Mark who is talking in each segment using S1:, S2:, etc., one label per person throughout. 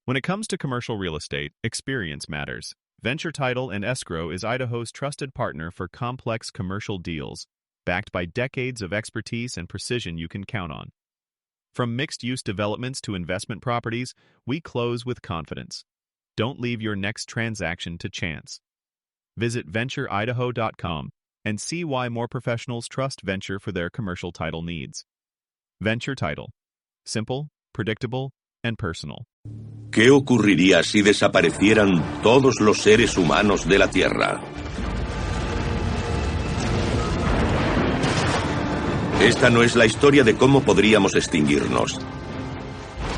S1: When it comes to commercial real estate, experience matters. Venture Title and Escrow is Idaho's trusted partner for complex commercial deals, backed by decades of expertise and precision you can count on. From mixed-use developments to investment properties, we close with confidence. Don't leave your next transaction to chance. Visit ventureidaho.com and see why more professionals trust Venture for their commercial title needs. Venture Title. Simple, predictable, and personal.
S2: ¿Qué ocurriría si desaparecieran todos los seres humanos de la Tierra? Esta no es la historia de cómo podríamos extinguirnos.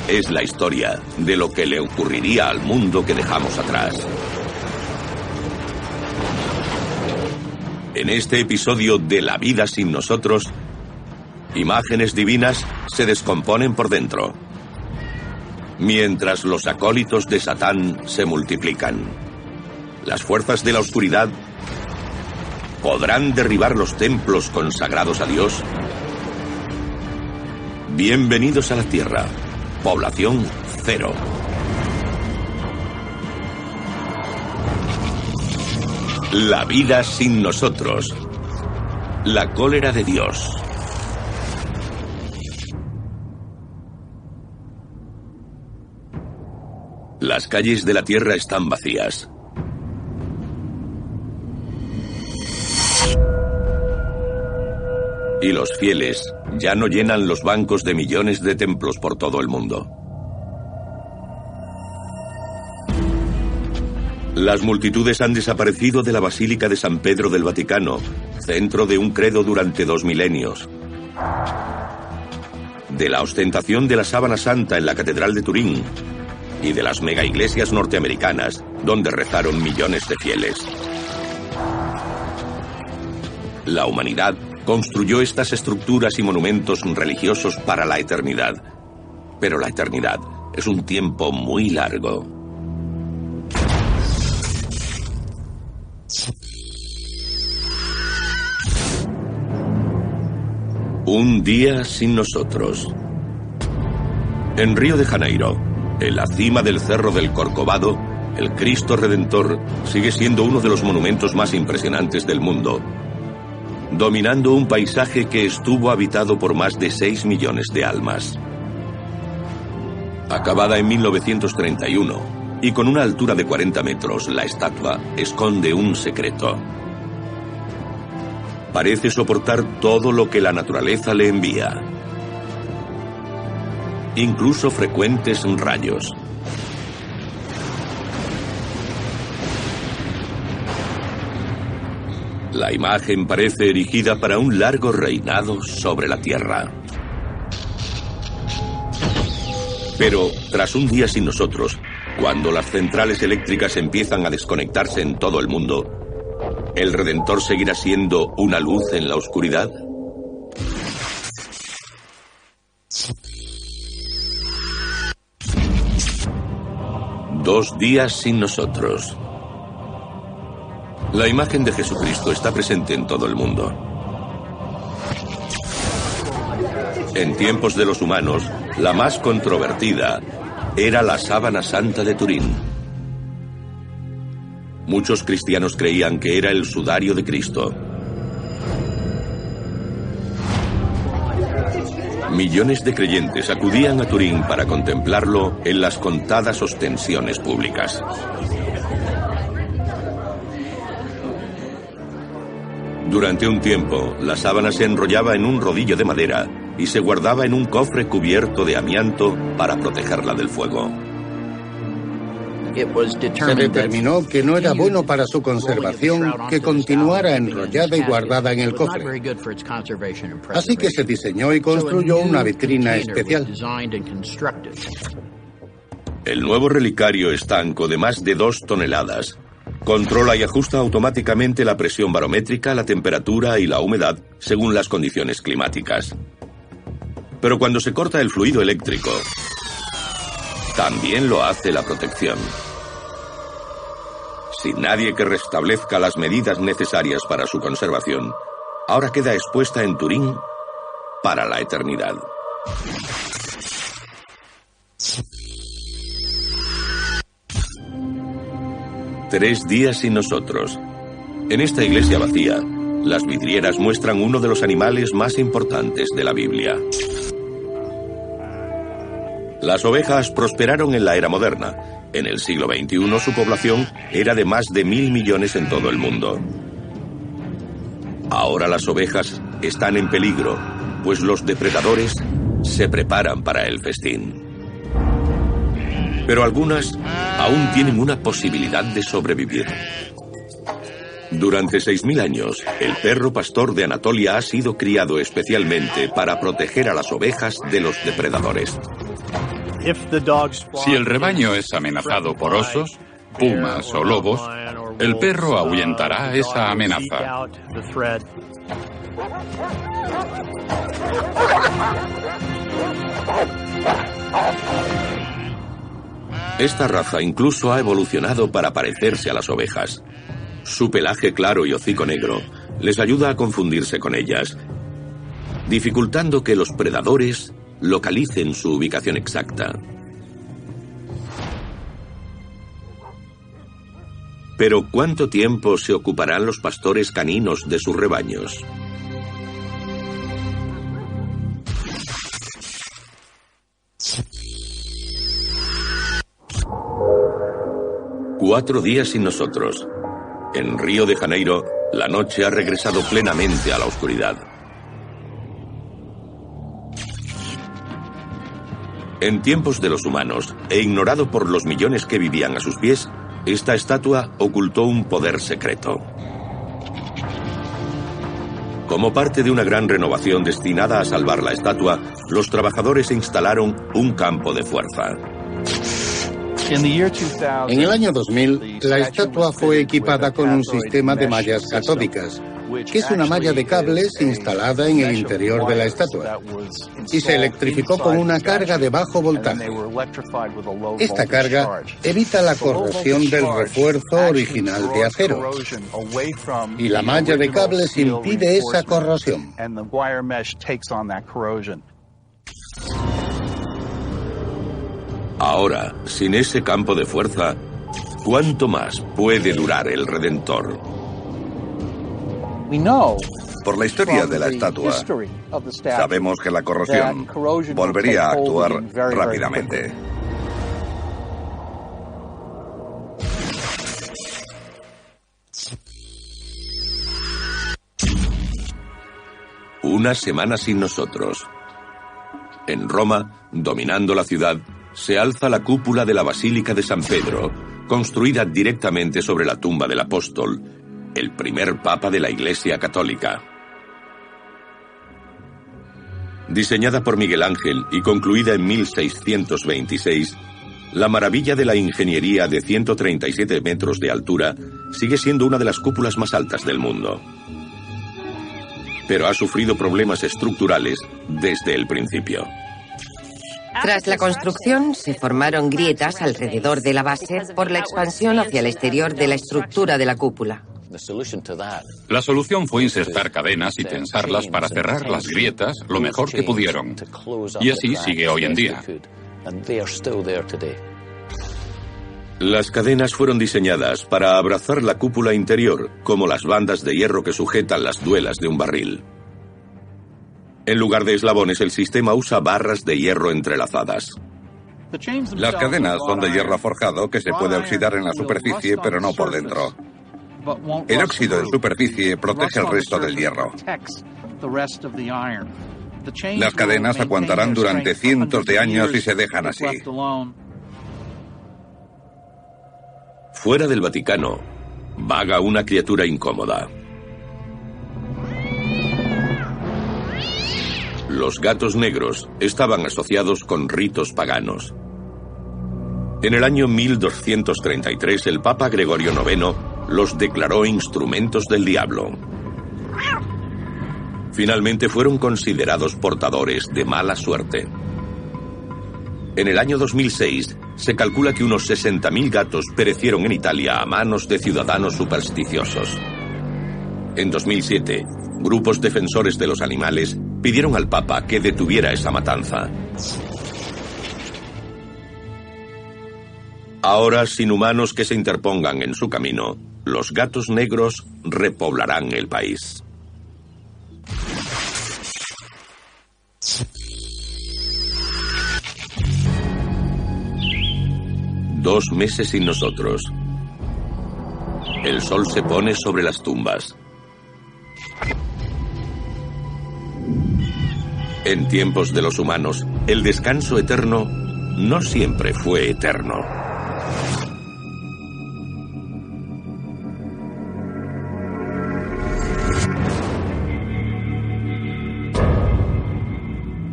S2: Es la historia de lo que le ocurriría al mundo que dejamos atrás. En este episodio de La vida sin nosotros, imágenes divinas se descomponen por dentro, mientras los acólitos de Satán se multiplican. Las fuerzas de la oscuridad ¿podrán derribar los templos consagrados a Dios? Bienvenidos a la Tierra. Población cero. La vida sin nosotros. La cólera de Dios. Las calles de la Tierra están vacías. Y los fieles ya no llenan los bancos de millones de templos por todo el mundo. Las multitudes han desaparecido de la Basílica de San Pedro del Vaticano, centro de un credo durante 2 milenios. De la ostentación de la sábana santa en la Catedral de Turín y de las megaiglesias norteamericanas, donde rezaron millones de fieles. La humanidad construyó estas estructuras y monumentos religiosos para la eternidad. Pero la eternidad es un tiempo muy largo. Un día sin nosotros. En Río de Janeiro, en la cima del Cerro del Corcovado, el Cristo Redentor sigue siendo uno de los monumentos más impresionantes del mundo, dominando un paisaje que estuvo habitado por más de 6 millones de almas. Acabada en 1931 y con una altura de 40 metros, la estatua esconde un secreto. Parece soportar todo lo que la naturaleza le envía, incluso frecuentes rayos. La imagen parece erigida para un largo reinado sobre la Tierra. Pero, tras un día sin nosotros, cuando las centrales eléctricas empiezan a desconectarse en todo el mundo, ¿el Redentor seguirá siendo una luz en la oscuridad? Dos días sin nosotros. La imagen de Jesucristo está presente en todo el mundo. En tiempos de los humanos, la más controvertida era la sábana santa de Turín. Muchos cristianos creían que era el sudario de Cristo. Millones de creyentes acudían a Turín para contemplarlo en las contadas ostensiones públicas. Durante un tiempo, la sábana se enrollaba en un rodillo de madera y se guardaba en un cofre cubierto de amianto para protegerla del fuego.
S3: Se determinó que no era bueno para su conservación que continuara enrollada y guardada en el cofre. Así que se diseñó y construyó una vitrina especial.
S2: El nuevo relicario estanco de más de 2 toneladas controla y ajusta automáticamente la presión barométrica, la temperatura y la humedad según las condiciones climáticas. Pero cuando se corta el fluido eléctrico, también lo hace la protección. Sin nadie que restablezca las medidas necesarias para su conservación, ahora queda expuesta en Turín para la eternidad. 3 días sin nosotros. En esta iglesia vacía, las vidrieras muestran uno de los animales más importantes de la Biblia. Las ovejas prosperaron en la era moderna. En el siglo XXI su población era de más de 1.000 millones en todo el mundo. Ahora las ovejas están en peligro, pues los depredadores se preparan para el festín. Pero algunas aún tienen una posibilidad de sobrevivir. Durante 6.000 años, el perro pastor de Anatolia ha sido criado especialmente para proteger a las ovejas de los depredadores.
S4: Si el rebaño es amenazado por osos, pumas o lobos, el perro ahuyentará esa amenaza.
S2: Esta raza incluso ha evolucionado para parecerse a las ovejas. Su pelaje claro y hocico negro les ayuda a confundirse con ellas, dificultando que los predadores localicen su ubicación exacta. Pero ¿cuánto tiempo se ocuparán los pastores caninos de sus rebaños? Cuatro días sin nosotros. En Río de Janeiro, la noche ha regresado plenamente a la oscuridad. En tiempos de los humanos, e ignorado por los millones que vivían a sus pies, esta estatua ocultó un poder secreto. Como parte de una gran renovación destinada a salvar la estatua, los trabajadores instalaron un campo de fuerza.
S3: En el año 2000, la estatua fue equipada con un sistema de mallas catódicas, que es una malla de cables instalada en el interior de la estatua, y se electrificó con una carga de bajo voltaje. Esta carga evita la corrosión del refuerzo original de acero, y la malla de cables impide esa corrosión.
S2: Ahora, sin ese campo de fuerza, ¿cuánto más puede durar el Redentor?
S5: Por la historia de la estatua, sabemos que la corrosión volvería a actuar rápidamente.
S2: Una semana sin nosotros. En Roma, dominando la ciudad, se alza la cúpula de la Basílica de San Pedro, construida directamente sobre la tumba del apóstol, el primer papa de la Iglesia Católica. Diseñada por Miguel Ángel y concluida en 1626, la maravilla de la ingeniería de 137 metros de altura sigue siendo una de las cúpulas más altas del mundo. Pero ha sufrido problemas estructurales desde el principio.
S6: Tras la construcción, se formaron grietas alrededor de la base por la expansión hacia el exterior de la estructura de la cúpula.
S4: La solución fue insertar cadenas y tensarlas para cerrar las grietas lo mejor que pudieron. Y así sigue hoy en día.
S2: Las cadenas fueron diseñadas para abrazar la cúpula interior, como las bandas de hierro que sujetan las duelas de un barril. En lugar de eslabones, el sistema usa barras de hierro entrelazadas.
S5: Las cadenas son de hierro forjado que se puede oxidar en la superficie, pero no por dentro. El óxido en superficie protege el resto del hierro. Las cadenas aguantarán durante cientos de años si se dejan así.
S2: Fuera del Vaticano, vaga una criatura incómoda. Los gatos negros estaban asociados con ritos paganos. En el año 1233, el Papa Gregorio IX los declaró instrumentos del diablo. Finalmente fueron considerados portadores de mala suerte. En el año 2006, se calcula que unos 60.000 gatos perecieron en Italia a manos de ciudadanos supersticiosos. En 2007, grupos defensores de los animales pidieron al Papa que detuviera esa matanza. Ahora, sin humanos que se interpongan en su camino, los gatos negros repoblarán el país. Dos meses sin nosotros. El sol se pone sobre las tumbas. En tiempos de los humanos, el descanso eterno no siempre fue eterno.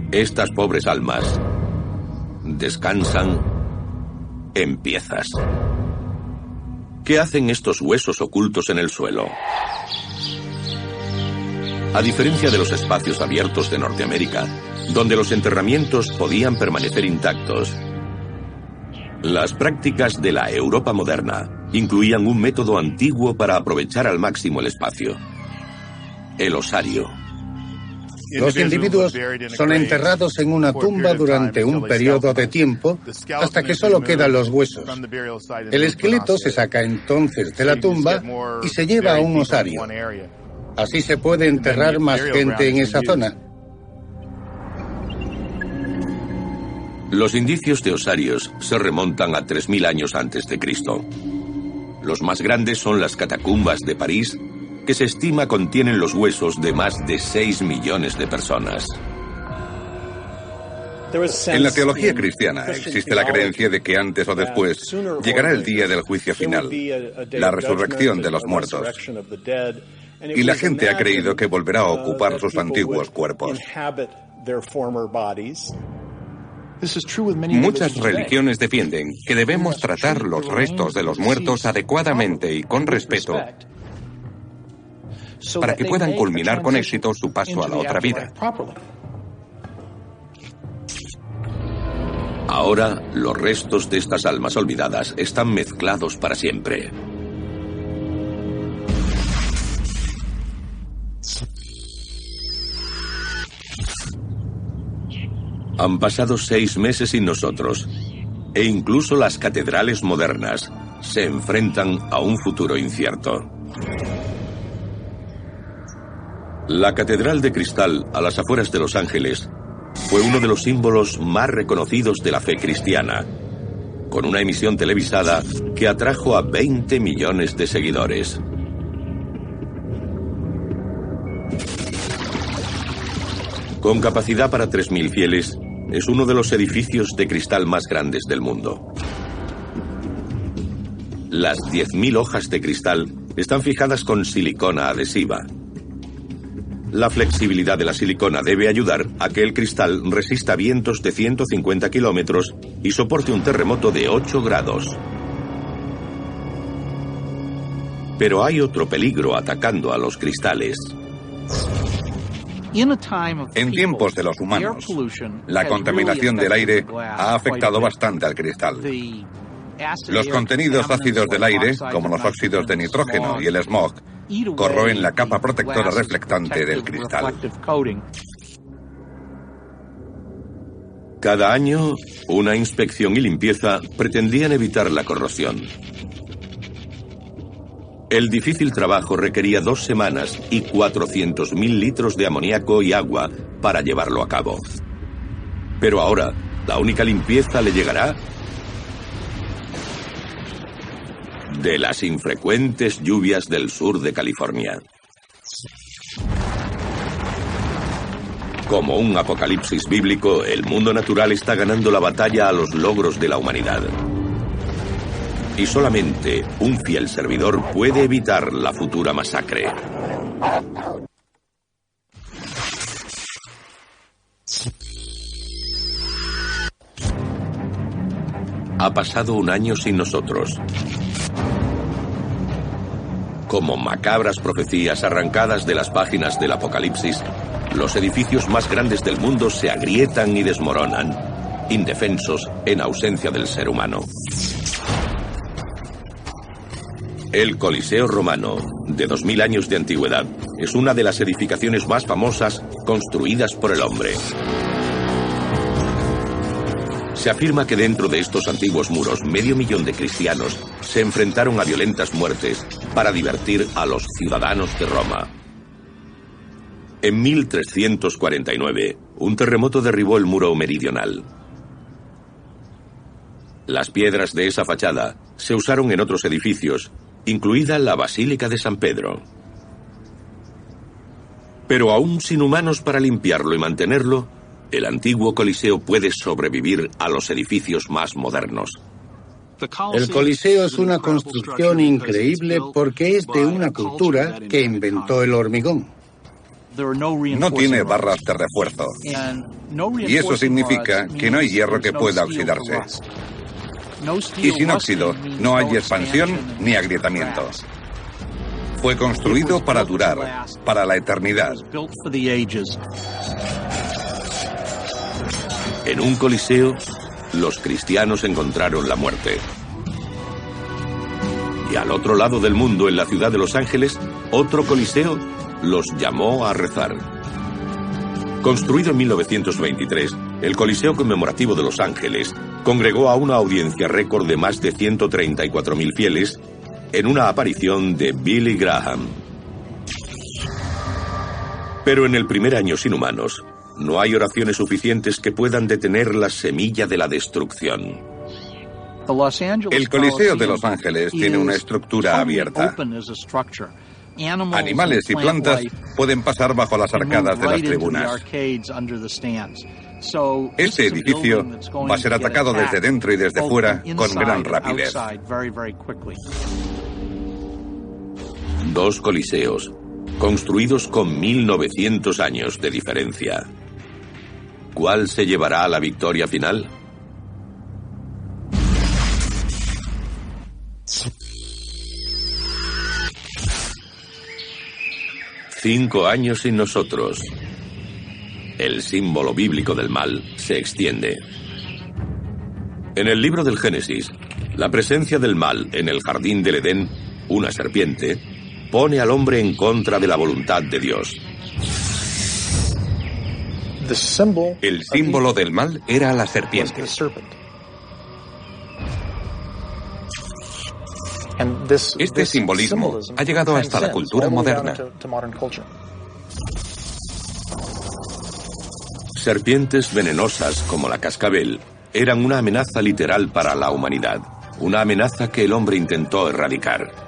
S2: Estas pobres almas descansan en piezas. ¿Qué hacen estos huesos ocultos en el suelo? A diferencia de los espacios abiertos de Norteamérica, donde los enterramientos podían permanecer intactos, las prácticas de la Europa moderna incluían un método antiguo para aprovechar al máximo el espacio: el osario.
S3: Los individuos son enterrados en una tumba durante un periodo de tiempo hasta que solo quedan los huesos. El esqueleto se saca entonces de la tumba y se lleva a un osario. Así se puede enterrar más gente en esa zona.
S2: Los indicios de osarios se remontan a 3000 años antes de Cristo. Los más grandes son las catacumbas de París, que se estima contienen los huesos de más de 6 millones de personas.
S5: En la teología cristiana existe la creencia de que antes o después llegará el día del juicio final, la resurrección de los muertos. Y la gente ha creído que volverá a ocupar sus antiguos cuerpos.
S7: Muchas religiones defienden que debemos tratar los restos de los muertos adecuadamente y con respeto para que puedan culminar con éxito su paso a la otra vida.
S2: Ahora, los restos de estas almas olvidadas están mezclados para siempre. Han pasado 6 meses sin nosotros, e incluso las catedrales modernas se enfrentan a un futuro incierto. La Catedral de Cristal, a las afueras de Los Ángeles, fue uno de los símbolos más reconocidos de la fe cristiana, con una emisión televisada que atrajo a 20 millones de seguidores. Con capacidad para 3000 fieles, es uno de los edificios de cristal más grandes del mundo. Las 10.000 hojas de cristal están fijadas con silicona adhesiva. La flexibilidad de la silicona debe ayudar a que el cristal resista vientos de 150 kilómetros y soporte un terremoto de 8 grados. Pero hay otro peligro atacando a los cristales.
S5: En tiempos de los humanos, la contaminación del aire ha afectado bastante al cristal. Los contenidos ácidos del aire, como los óxidos de nitrógeno y el smog, corroen la capa protectora reflectante del cristal.
S2: Cada año, una inspección y limpieza pretendían evitar la corrosión. El difícil trabajo requería 2 semanas y 400.000 litros de amoníaco y agua para llevarlo a cabo. Pero ahora, la única limpieza le llegará de las infrecuentes lluvias del sur de California. Como un apocalipsis bíblico, el mundo natural está ganando la batalla a los logros de la humanidad. Y solamente un fiel servidor puede evitar la futura masacre. Ha pasado un año sin nosotros. Como macabras profecías arrancadas de las páginas del Apocalipsis, los edificios más grandes del mundo se agrietan y desmoronan, indefensos en ausencia del ser humano. El Coliseo romano, de 2000 años de antigüedad, es una de las edificaciones más famosas construidas por el hombre. Se afirma que dentro de estos antiguos muros, 500.000 de cristianos se enfrentaron a violentas muertes para divertir a los ciudadanos de Roma. En 1349, un terremoto derribó el muro meridional. Las piedras de esa fachada se usaron en otros edificios, incluida la Basílica de San Pedro. Pero aún sin humanos para limpiarlo y mantenerlo, el antiguo Coliseo puede sobrevivir a los edificios más modernos.
S3: El Coliseo es una construcción increíble porque es de una cultura que inventó el hormigón.
S5: No tiene barras de refuerzo. Y eso significa que no hay hierro que pueda oxidarse. Y sin óxido no hay expansión ni agrietamiento. Fue construido para durar, para la eternidad.
S2: En un coliseo, los cristianos encontraron la muerte. Y al otro lado del mundo, en la ciudad de Los Ángeles, otro coliseo los llamó a rezar. Construido en 1923, el Coliseo Conmemorativo de Los Ángeles congregó a una audiencia récord de más de 134.000 fieles en una aparición de Billy Graham. Pero en el primer año sin humanos, no hay oraciones suficientes que puedan detener la semilla de la destrucción.
S5: El Coliseo de Los Ángeles tiene una estructura abierta. Animales y plantas pueden pasar bajo las arcadas de las tribunas. Este edificio va a ser atacado desde dentro y desde fuera con gran rapidez.
S2: 2 coliseos, construidos con 1900 años de diferencia. ¿Cuál se llevará a la victoria final? Cinco años sin nosotros. El símbolo bíblico del mal se extiende. En el libro del Génesis, la presencia del mal en el jardín del Edén, una serpiente, pone al hombre en contra de la voluntad de Dios.
S7: El símbolo del mal era la serpiente. Este simbolismo ha llegado hasta la cultura moderna.
S2: Serpientes venenosas como la cascabel eran una amenaza literal para la humanidad, una amenaza que el hombre intentó erradicar.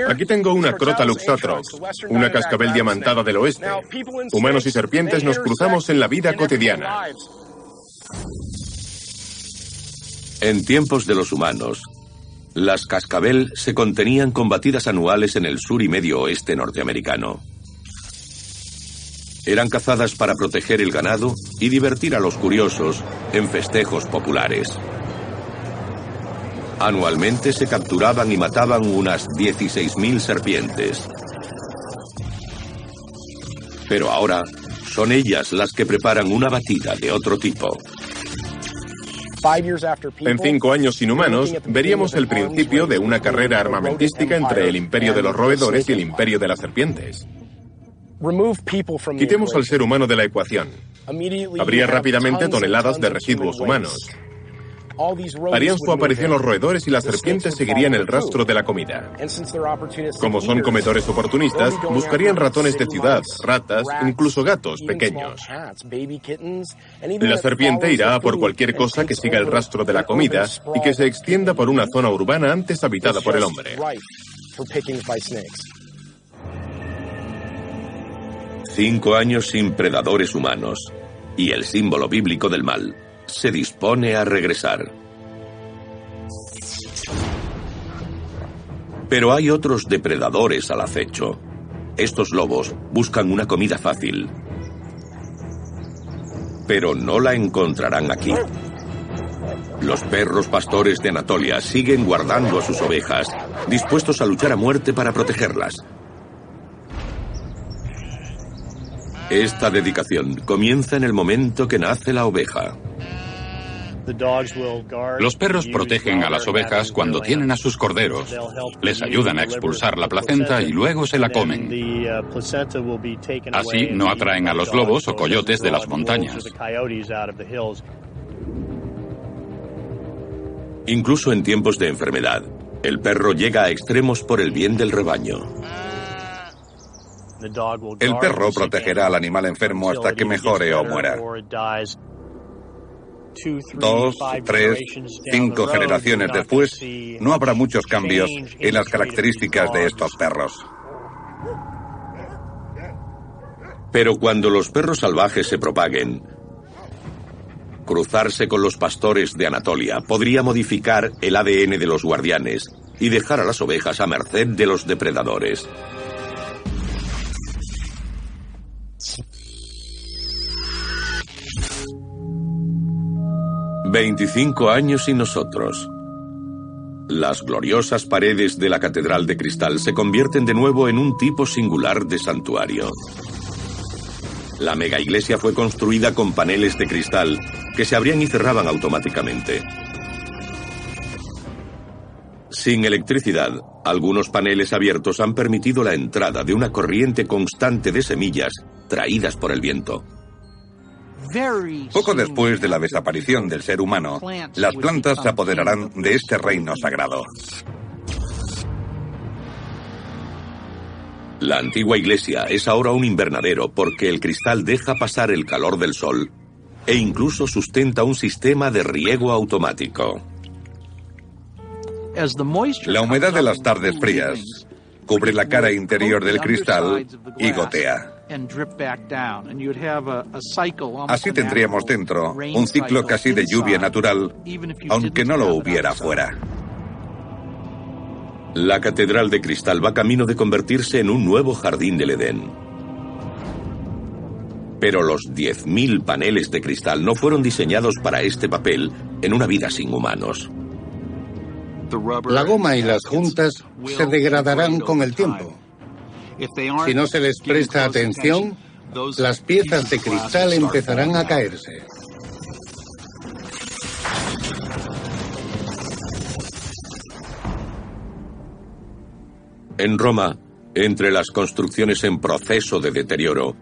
S8: Aquí tengo una Crotalux atrox, una cascabel diamantada del oeste. Humanos y serpientes nos cruzamos en la vida cotidiana.
S2: En tiempos de los humanos, las cascabel se contenían con batidas anuales en el sur y medio oeste norteamericano. Eran cazadas para proteger el ganado y divertir a los curiosos en festejos populares. Anualmente se capturaban y mataban unas 16.000 serpientes. Pero ahora son ellas las que preparan una batida de otro tipo.
S8: En 5 años sin humanos, veríamos el principio de una carrera armamentística entre el imperio de los roedores y el imperio de las serpientes. Quitemos al ser humano de la ecuación. Habría rápidamente toneladas de residuos humanos. Harían su aparición los roedores y las serpientes seguirían el rastro de la comida. Como son comedores oportunistas, buscarían ratones de ciudad, ratas, incluso gatos pequeños. La serpiente irá a por cualquier cosa que siga el rastro de la comida y que se extienda por una zona urbana antes habitada por el hombre.
S2: 5 años sin predadores humanos, y el símbolo bíblico del mal se dispone a regresar. Pero hay otros depredadores al acecho. Estos lobos buscan una comida fácil. Pero no la encontrarán aquí. Los perros pastores de Anatolia siguen guardando a sus ovejas, dispuestos a luchar a muerte para protegerlas. Esta dedicación comienza en el momento que nace la oveja.
S4: Los perros protegen a las ovejas cuando tienen a sus corderos. Les ayudan a expulsar la placenta y luego se la comen. Así no atraen a los lobos o coyotes de las montañas.
S2: Incluso en tiempos de enfermedad, el perro llega a extremos por el bien del rebaño.
S5: El perro protegerá al animal enfermo hasta que mejore o muera. 2, 3, 5 generaciones después, no habrá muchos cambios en las características de estos perros.
S2: Pero cuando los perros salvajes se propaguen, cruzarse con los pastores de Anatolia podría modificar el ADN de los guardianes y dejar a las ovejas a merced de los depredadores. «25 años y nosotros». Las gloriosas paredes de la Catedral de Cristal se convierten de nuevo en un tipo singular de santuario. La megaiglesia fue construida con paneles de cristal que se abrían y cerraban automáticamente. Sin electricidad, algunos paneles abiertos han permitido la entrada de una corriente constante de semillas traídas por el viento.
S5: Poco después de la desaparición del ser humano, las plantas se apoderarán de este reino sagrado.
S2: La antigua iglesia es ahora un invernadero porque el cristal deja pasar el calor del sol e incluso sustenta un sistema de riego automático.
S5: La humedad de las tardes frías cubre la cara interior del cristal y gotea. Así tendríamos dentro un ciclo casi de lluvia natural, aunque no lo hubiera fuera.
S2: La Catedral de Cristal va camino de convertirse en un nuevo jardín del Edén. Pero los 10.000 paneles de cristal no fueron diseñados para este papel en una vida sin humanos.
S3: La goma y las juntas se degradarán con el tiempo. Si no se les presta atención, las piezas de cristal empezarán a caerse.
S2: En Roma, entre las construcciones en proceso de deterioro,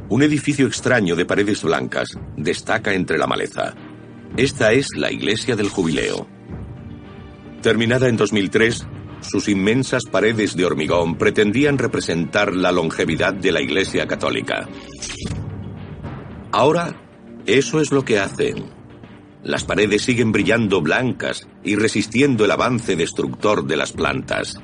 S2: un edificio extraño de paredes blancas destaca entre la maleza. Esta es la Iglesia del Jubileo. Terminada en 2003, sus inmensas paredes de hormigón pretendían representar la longevidad de la Iglesia Católica. Ahora, eso es lo que hacen. Las paredes siguen brillando blancas y resistiendo el avance destructor de las plantas.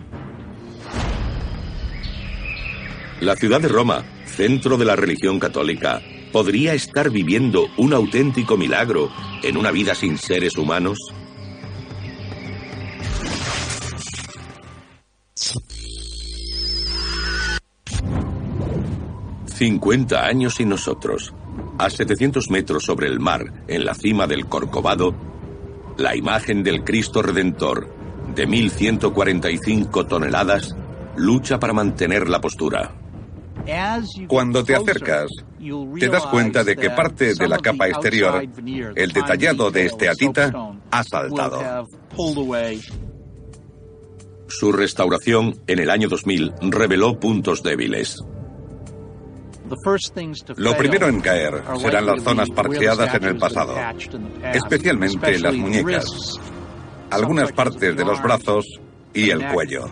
S2: La ciudad de Roma, centro de la religión católica, ¿podría estar viviendo un auténtico milagro en una vida sin seres humanos? «50 años y nosotros». A 700 metros sobre el mar, en la cima del Corcovado, la imagen del Cristo Redentor, de 1.145 toneladas, lucha para mantener la postura.
S5: Cuando te acercas, te das cuenta de que parte de la capa exterior, el detallado de esteatita, ha saltado.
S2: Su restauración en el año 2000 reveló puntos débiles.
S5: Lo primero en caer serán las zonas parcheadas en el pasado, especialmente las muñecas, algunas partes de los brazos y el cuello.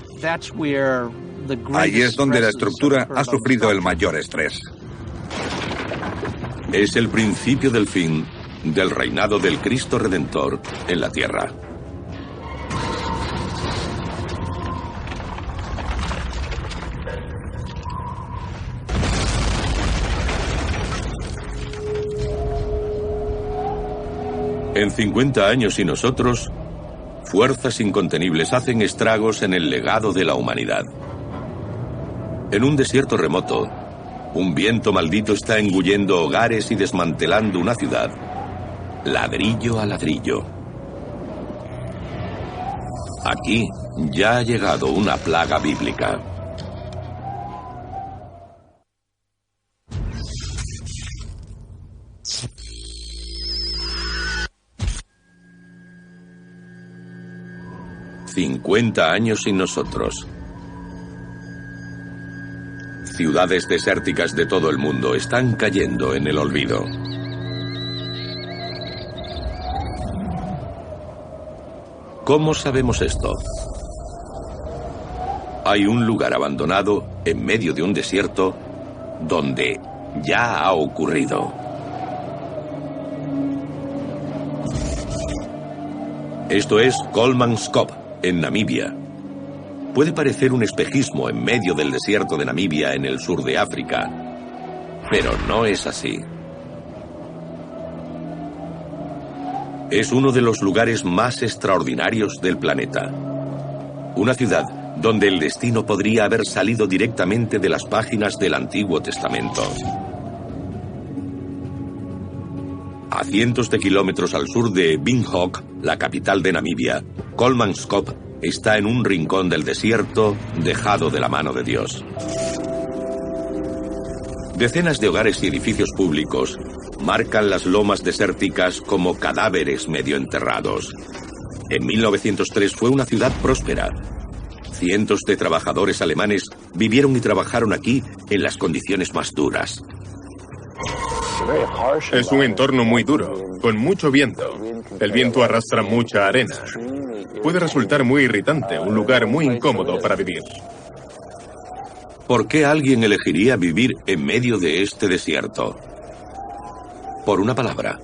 S5: Ahí es donde la estructura ha sufrido el mayor estrés.
S2: Es el principio del fin del reinado del Cristo Redentor en la tierra. En 50 años y nosotros, fuerzas incontenibles hacen estragos en el legado de la humanidad. En un desierto remoto, un viento maldito está engullendo hogares y desmantelando una ciudad, ladrillo a ladrillo. Aquí ya ha llegado una plaga bíblica. «50 años sin nosotros». Ciudades desérticas de todo el mundo están cayendo en el olvido. ¿Cómo sabemos esto? Hay un lugar abandonado en medio de un desierto donde ya ha ocurrido. Esto es Kolmanskop, en Namibia. Puede parecer un espejismo en medio del desierto de Namibia en el sur de África, pero no es así. Es uno de los lugares más extraordinarios del planeta. Una ciudad donde el destino podría haber salido directamente de las páginas del Antiguo Testamento. A cientos de kilómetros al sur de Windhoek, la capital de Namibia, Kolmanskop está en un rincón del desierto dejado de la mano de Dios. Decenas de hogares y edificios públicos marcan las lomas desérticas como cadáveres medio enterrados. En 1903 fue una ciudad próspera. Cientos de trabajadores alemanes vivieron y trabajaron aquí en las condiciones más duras.
S8: Es un entorno muy duro, con mucho viento. El viento arrastra mucha arena. Puede resultar muy irritante, un lugar muy incómodo para vivir.
S2: ¿Por qué alguien elegiría vivir en medio de este desierto? Por una palabra: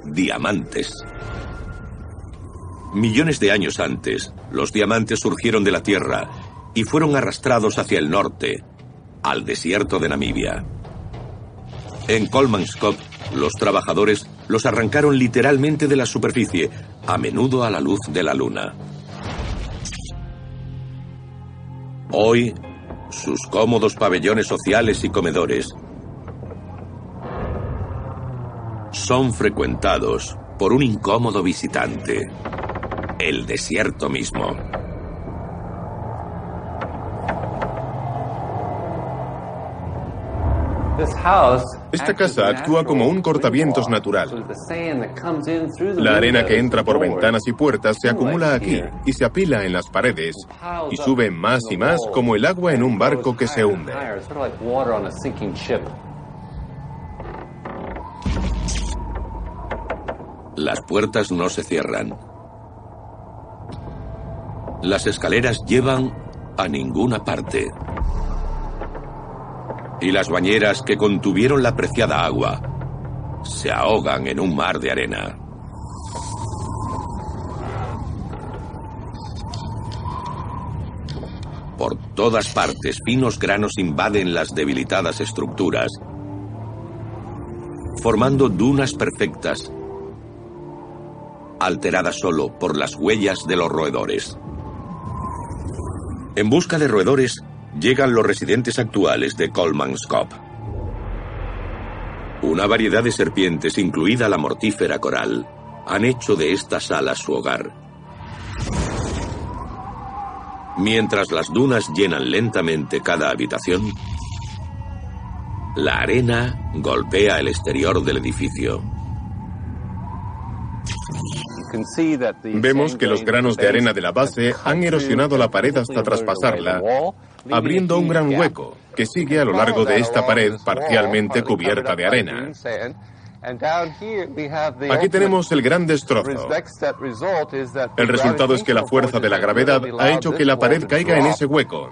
S2: diamantes. Millones de años antes, los diamantes surgieron de la tierra y fueron arrastrados hacia el norte, al desierto de Namibia. En Kolmanskop, los trabajadores los arrancaron literalmente de la superficie, a menudo a la luz de la luna. Hoy, sus cómodos pabellones sociales y comedores son frecuentados por un incómodo visitante: el desierto mismo.
S8: Esta casa actúa como un cortavientos natural. La arena que entra por ventanas y puertas se acumula aquí y se apila en las paredes y sube más y más como el agua en un barco que se hunde.
S2: Las puertas no se cierran. Las escaleras llevan a ninguna parte. Y las bañeras que contuvieron la preciada agua se ahogan en un mar de arena. Por todas partes, finos granos invaden las debilitadas estructuras, formando dunas perfectas, alteradas solo por las huellas de los roedores. En busca de roedores, llegan los residentes actuales de Kolmanskop. Una variedad de serpientes, incluida la mortífera coral, han hecho de esta sala su hogar. Mientras las dunas llenan lentamente cada habitación, la arena golpea el exterior del edificio.
S8: Vemos que los granos de arena de la base han erosionado la pared hasta traspasarla, abriendo un gran hueco que sigue a lo largo de esta pared parcialmente cubierta de arena. Aquí tenemos el gran destrozo. El resultado es que la fuerza de la gravedad ha hecho que la pared caiga en ese hueco.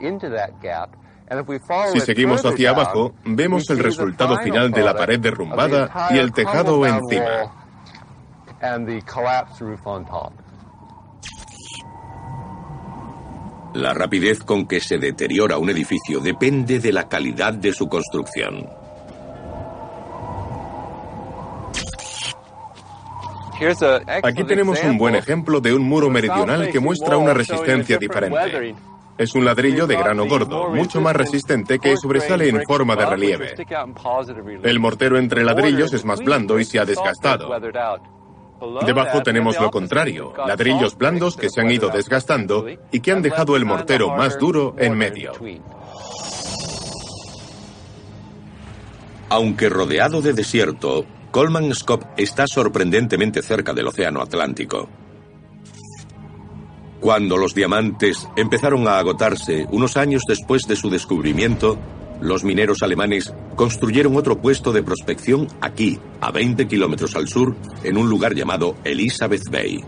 S8: Si seguimos hacia abajo, vemos el resultado final de la pared derrumbada y el tejado encima.
S2: La rapidez con que se deteriora un edificio depende de la calidad de su construcción.
S8: Aquí tenemos un buen ejemplo de un muro meridional que muestra una resistencia diferente. Es un ladrillo de grano gordo, mucho más resistente, que sobresale en forma de relieve. El mortero entre ladrillos es más blando y se ha desgastado. Debajo tenemos lo contrario, ladrillos blandos que se han ido desgastando y que han dejado el mortero más duro en medio.
S2: Aunque rodeado de desierto, Kolmanskop está sorprendentemente cerca del Océano Atlántico. Cuando los diamantes empezaron a agotarse, unos años después de su descubrimiento, los mineros alemanes construyeron otro puesto de prospección aquí, a 20 kilómetros al sur, en un lugar llamado Elizabeth Bay.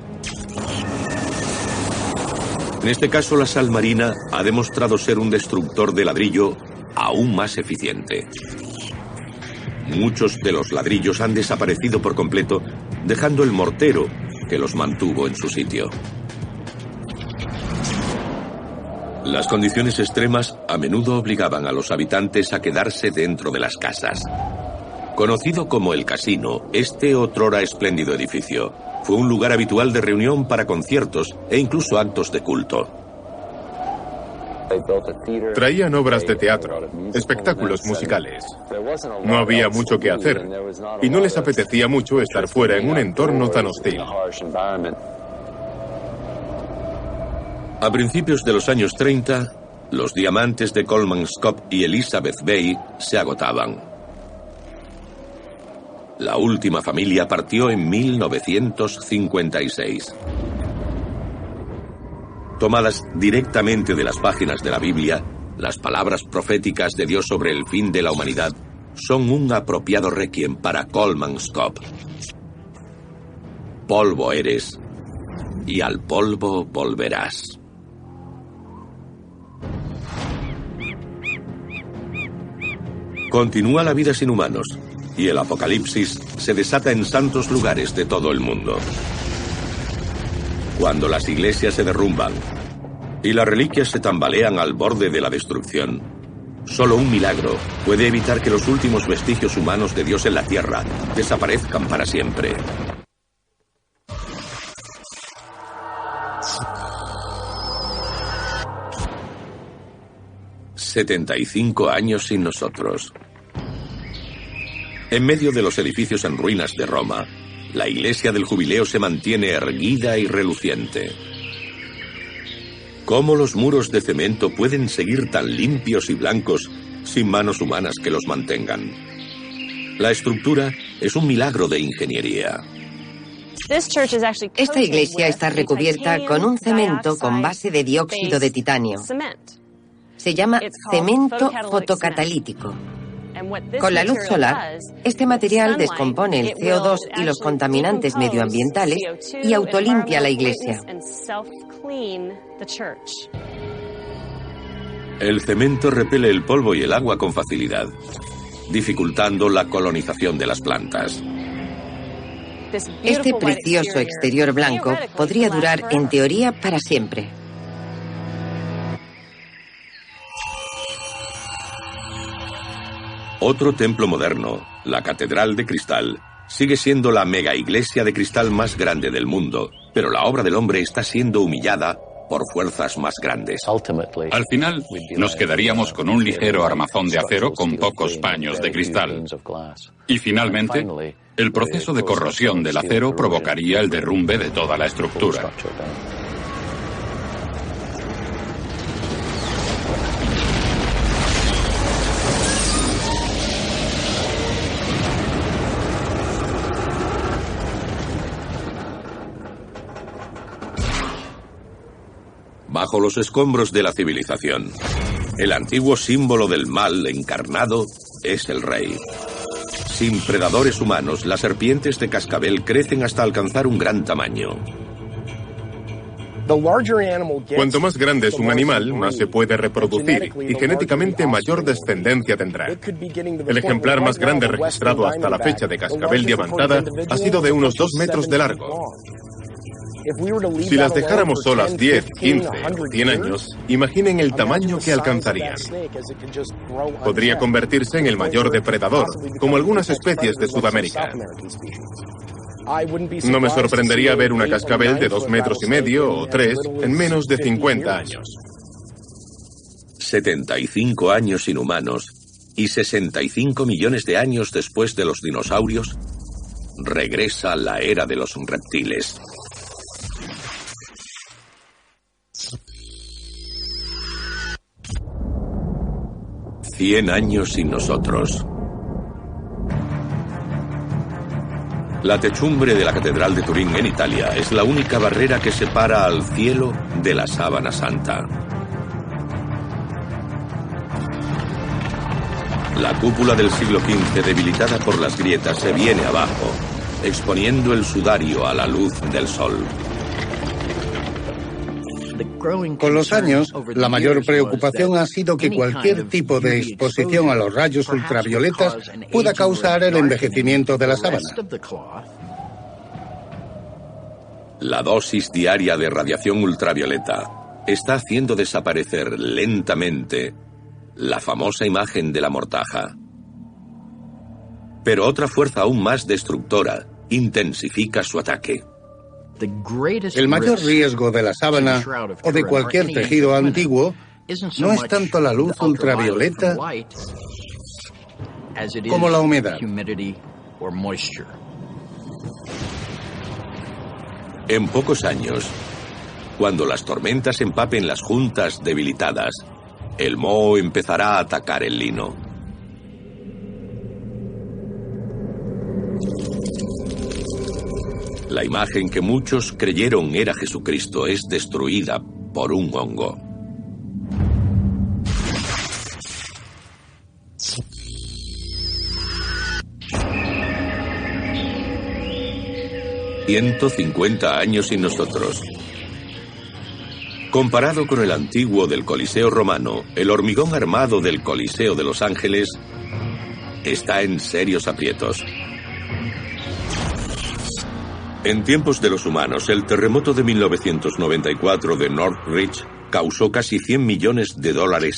S2: En este caso, la sal marina ha demostrado ser un destructor de ladrillo aún más eficiente. Muchos de los ladrillos han desaparecido por completo, dejando el mortero que los mantuvo en su sitio. Las condiciones extremas a menudo obligaban a los habitantes a quedarse dentro de las casas. Conocido como el Casino, este otrora espléndido edificio fue un lugar habitual de reunión para conciertos e incluso actos de culto.
S8: Traían obras de teatro, espectáculos musicales. No había mucho que hacer y no les apetecía mucho estar fuera en un entorno tan hostil.
S2: A principios de los años 30, los diamantes de Coleman's Cove y Elizabeth Bay se agotaban. La última familia partió en 1956. Tomadas directamente de las páginas de la Biblia, las palabras proféticas de Dios sobre el fin de la humanidad son un apropiado requiem para Coleman's Cove. Polvo eres, y al polvo volverás. Continúa la vida sin humanos, y el apocalipsis se desata en santos lugares de todo el mundo. Cuando las iglesias se derrumban y las reliquias se tambalean al borde de la destrucción, solo un milagro puede evitar que los últimos vestigios humanos de Dios en la tierra desaparezcan para siempre. «75 años sin nosotros». En medio de los edificios en ruinas de Roma, la iglesia del jubileo se mantiene erguida y reluciente. ¿Cómo los muros de cemento pueden seguir tan limpios y blancos sin manos humanas que los mantengan? La estructura es un milagro de ingeniería.
S6: Esta iglesia está recubierta con un cemento con base de dióxido de titanio. Se llama cemento fotocatalítico. Con la luz solar, este material descompone el CO2 y los contaminantes medioambientales y autolimpia la iglesia.
S2: El cemento repele el polvo y el agua con facilidad, dificultando la colonización de las plantas.
S6: Este precioso exterior blanco podría durar, en teoría, para siempre.
S2: Otro templo moderno, la Catedral de Cristal, sigue siendo la mega iglesia de cristal más grande del mundo, pero la obra del hombre está siendo humillada por fuerzas más grandes.
S4: Al final, nos quedaríamos con un ligero armazón de acero con pocos paños de cristal. Y finalmente, el proceso de corrosión del acero provocaría el derrumbe de toda la estructura.
S2: Bajo los escombros de la civilización, el antiguo símbolo del mal encarnado es el rey. Sin predadores humanos, las serpientes de cascabel crecen hasta alcanzar un gran tamaño.
S8: Cuanto más grande es un animal, más se puede reproducir y genéticamente mayor descendencia tendrá. El ejemplar más grande registrado hasta la fecha de cascabel diamantada ha sido de unos 2 metros de largo. Si las dejáramos solas 10, 15 o 100 años, imaginen el tamaño que alcanzarían. Podría convertirse en el mayor depredador, como algunas especies de Sudamérica. No me sorprendería ver una cascabel de 2,5 metros o 3 en menos de 50 años.
S2: 75 años inhumanos y 65 millones de años después de los dinosaurios, regresa la era de los reptiles. «100 años sin nosotros». La techumbre de la Catedral de Turín en Italia es la única barrera que separa al cielo de la sábana santa. La cúpula del siglo XV, debilitada por las grietas, se viene abajo, exponiendo el sudario a la luz del sol.
S3: Con los años, la mayor preocupación ha sido que cualquier tipo de exposición a los rayos ultravioletas pueda causar el envejecimiento de la sábana.
S2: La dosis diaria de radiación ultravioleta está haciendo desaparecer lentamente la famosa imagen de la mortaja. Pero otra fuerza aún más destructora intensifica su ataque.
S3: El mayor riesgo de la sábana o de cualquier tejido antiguo no es tanto la luz ultravioleta como la humedad.
S2: En pocos años, cuando las tormentas empapen las juntas debilitadas, el moho empezará a atacar el lino. La imagen que muchos creyeron era Jesucristo es destruida por un hongo. «150 años sin nosotros». Comparado con el antiguo del Coliseo romano, el hormigón armado del Coliseo de Los Ángeles está en serios aprietos. En tiempos de los humanos, el terremoto de 1994 de Northridge causó casi $100 millones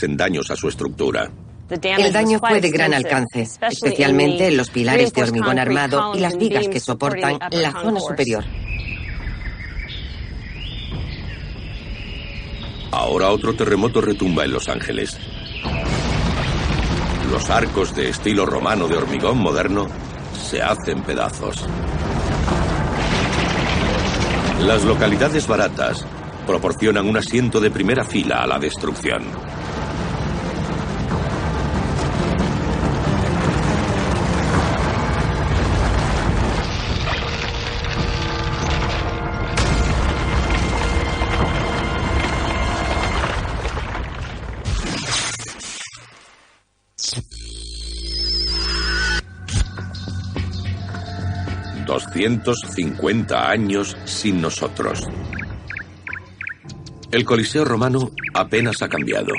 S2: en daños a su estructura.
S6: El daño fue de gran alcance, especialmente en los pilares de hormigón armado y las vigas que soportan la zona superior.
S2: Ahora otro terremoto retumba en Los Ángeles. Los arcos de estilo romano de hormigón moderno se hacen pedazos. Las localidades baratas proporcionan un asiento de primera fila a la destrucción. «250 años sin nosotros». El Coliseo romano apenas ha cambiado.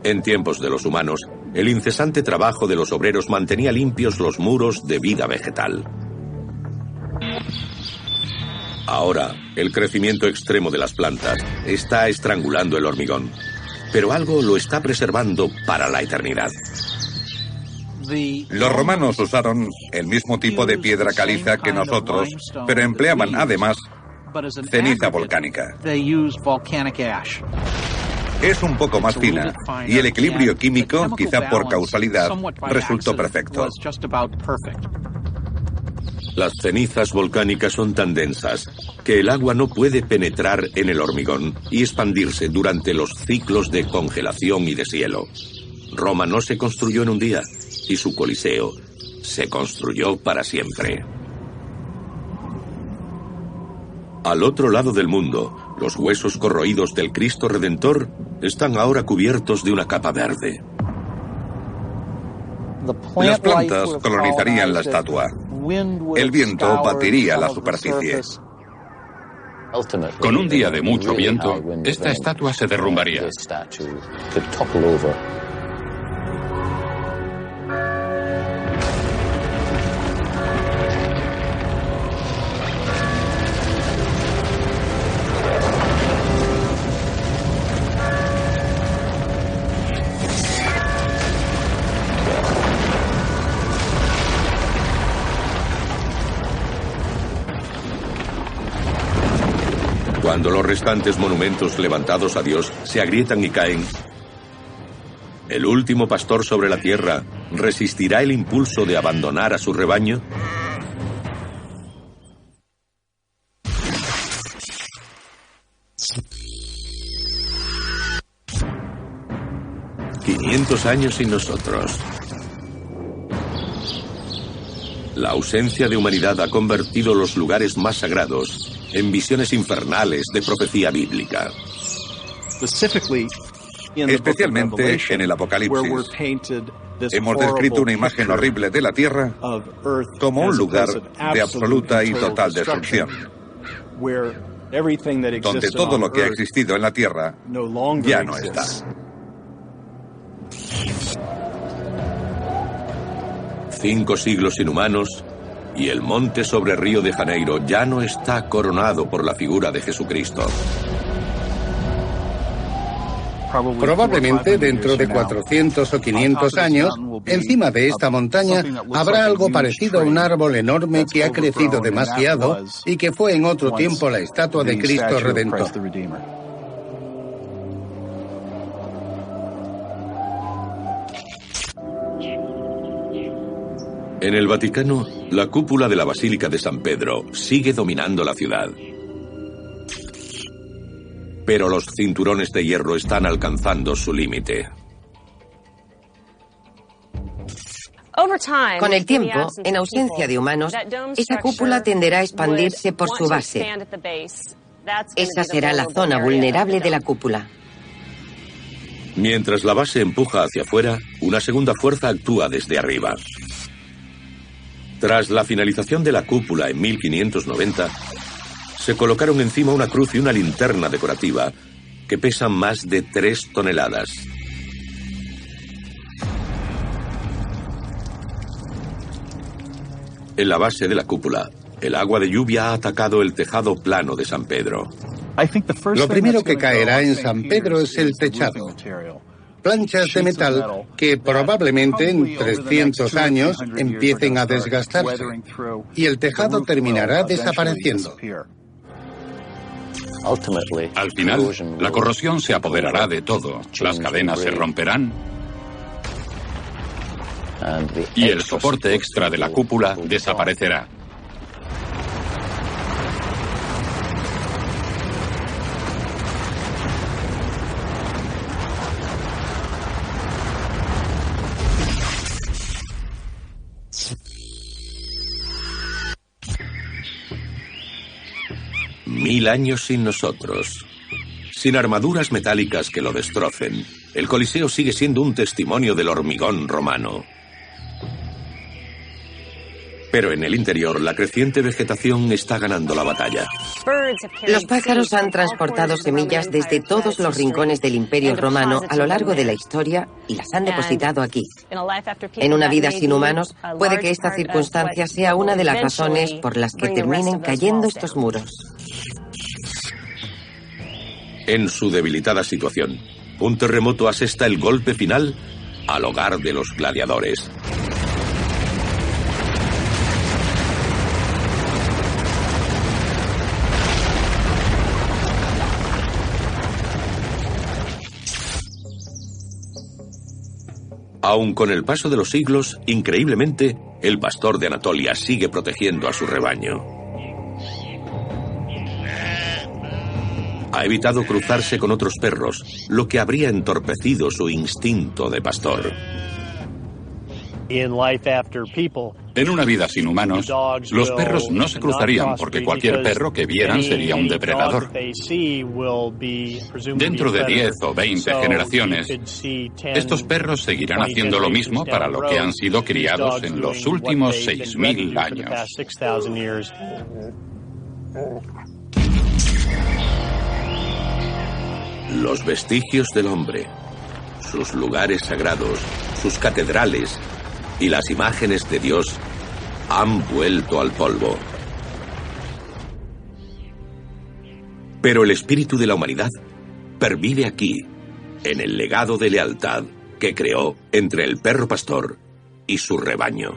S2: En tiempos de los humanos, el incesante trabajo de los obreros mantenía limpios los muros de vida vegetal. Ahora, el crecimiento extremo de las plantas está estrangulando el hormigón, pero algo lo está preservando para la eternidad.
S5: Los romanos usaron el mismo tipo de piedra caliza que nosotros, pero empleaban además ceniza volcánica. Es un poco más fina y el equilibrio químico, quizá por causalidad, resultó perfecto.
S2: Las cenizas volcánicas son tan densas que el agua no puede penetrar en el hormigón y expandirse durante los ciclos de congelación y deshielo. Roma no se construyó en un día y su Coliseo se construyó para siempre. Al otro lado del mundo, los huesos corroídos del Cristo Redentor están ahora cubiertos de una capa verde.
S5: Las plantas colonizarían la estatua. El viento batiría la superficie.
S4: Con un día de mucho viento, esta estatua se derrumbaría.
S2: Cuando los restantes monumentos levantados a Dios se agrietan y caen, ¿el último pastor sobre la tierra resistirá el impulso de abandonar a su rebaño? «500 años sin nosotros». La ausencia de humanidad ha convertido los lugares más sagrados en visiones infernales de profecía bíblica.
S5: Especialmente en el Apocalipsis, hemos descrito una imagen horrible de la Tierra como un lugar de absoluta y total destrucción. donde todo lo que ha existido en la Tierra ya no está.
S2: Cinco siglos inhumanos y el monte sobre Río de Janeiro ya no está coronado por la figura de Jesucristo.
S3: Probablemente dentro de 400 o 500 años, encima de esta montaña habrá algo parecido a un árbol enorme que ha crecido demasiado y que fue en otro tiempo la estatua de Cristo Redentor.
S2: En el Vaticano, la cúpula de la Basílica de San Pedro sigue dominando la ciudad. Pero los cinturones de hierro están alcanzando su límite.
S6: Con el tiempo, en ausencia de humanos, esa cúpula tenderá a expandirse por su base. Esa será la zona vulnerable de la cúpula.
S2: Mientras la base empuja hacia afuera, una segunda fuerza actúa desde arriba. Tras la finalización de la cúpula en 1590, se colocaron encima una cruz y una linterna decorativa que pesan más de 3 toneladas. En la base de la cúpula, el agua de lluvia ha atacado el tejado plano de San Pedro.
S3: Lo primero que caerá en San Pedro es el techado. Planchas de metal que probablemente en 300 años empiecen a desgastarse y el tejado terminará desapareciendo.
S4: Al final, la corrosión se apoderará de todo, las cadenas se romperán y el soporte extra de la cúpula desaparecerá.
S2: Mil años sin nosotros, sin armaduras metálicas que lo destrocen, el Coliseo sigue siendo un testimonio del hormigón romano. Pero en el interior, la creciente vegetación está ganando la batalla.
S6: Los pájaros han transportado semillas desde todos los rincones del Imperio Romano a lo largo de la historia y las han depositado aquí. En una vida sin humanos, puede que esta circunstancia sea una de las razones por las que terminen cayendo estos muros.
S2: En su debilitada situación, un terremoto asesta el golpe final al hogar de los gladiadores. Aun con el paso de los siglos, increíblemente, el pastor de Anatolia sigue protegiendo a su rebaño. Ha evitado cruzarse con otros perros, lo que habría entorpecido su instinto de pastor.
S4: En una vida sin humanos, los perros no se cruzarían porque cualquier perro que vieran sería un depredador. Dentro de 10 o 20 generaciones, estos perros seguirán haciendo lo mismo para lo que han sido criados en los últimos 6.000 años.
S2: Los vestigios del hombre, sus lugares sagrados, sus catedrales y las imágenes de Dios han vuelto al polvo. Pero el espíritu de la humanidad pervive aquí, en el legado de lealtad que creó entre el perro pastor y su rebaño.